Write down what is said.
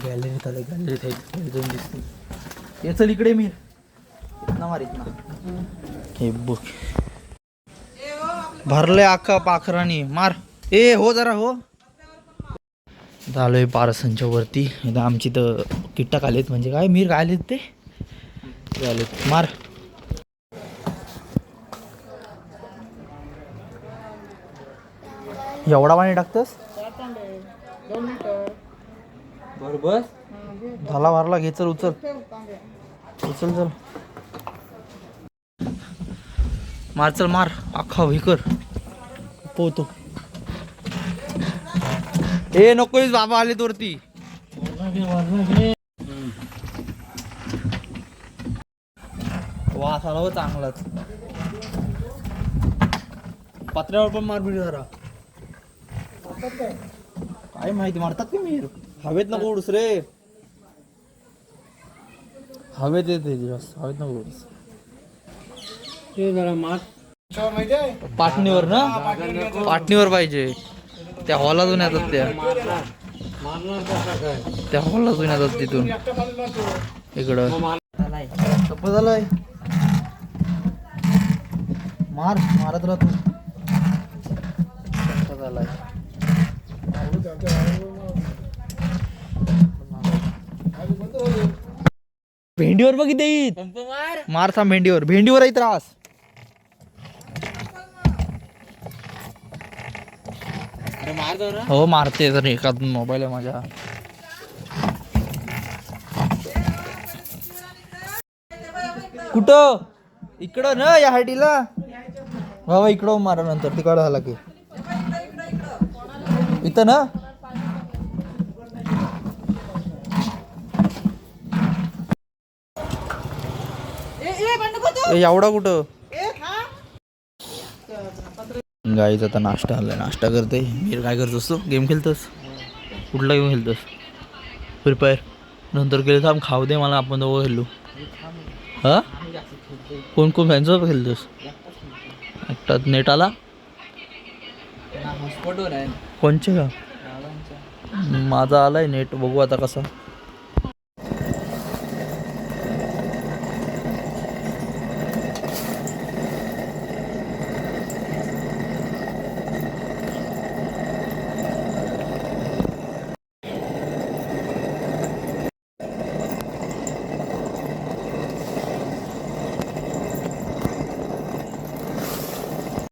गॅलरीत आलं, गॅलरीत जाऊन दिसते. हे चल इकडे मी इथना मार इथना. हे बुक भरले अख्खा पाखरानी मार. ए हो जरा हो. झालोय पारसांच्या वरती. एकदा आमची तर कीटक आलेत, म्हणजे काय मीर काय आलेत ते आलेत. मार. एवढा पाणी टाकतस बरोबर. झाला भरला. घे चल उचल उचल चल मार. चल मार अख्खा विकर पोहतो. ए नकोच बाबा आले वरती. वास आला हो चांगलाच. पत्र्यावर पण मार बिडी जरा. काय माहिती मारतात की मी. हवेत नको उडूस रे. हवेत येते जास्त. हवेत नको उडूस. पाटणीवर ना. पाटणीवर पाहिजे. त्या हॉलातून येतात. त्या हॉलातून येतात तिथून इकडं. झालंय मार मारत राहतो. झालाय भेंडीवर बघित येईल. मार थांब. भेंडीवर भेंडीवर आहे त्रास. हो मारते तर एखाद मोबाईल आहे माझ्या. कुठं इकडं ना या हायटीला बाबा. इकडं मारा नंतर तिकडं झाला की इथं ना. एवढा कुठं गाईचा आता नाश्ता आलाय. नाश्ता करते. मी काय करत असतो. गेम खेळतोस. कुठला गेम खेळतोस. Free fire. नंतर केलं थांब खाऊ दे मला. आपण दोघं खेळलो. हा कोण कोण फॅनसोबत खेळतोस. एकटाच नेट आला कोणचे का. माझा आलाय नेट. बघू आता कसा.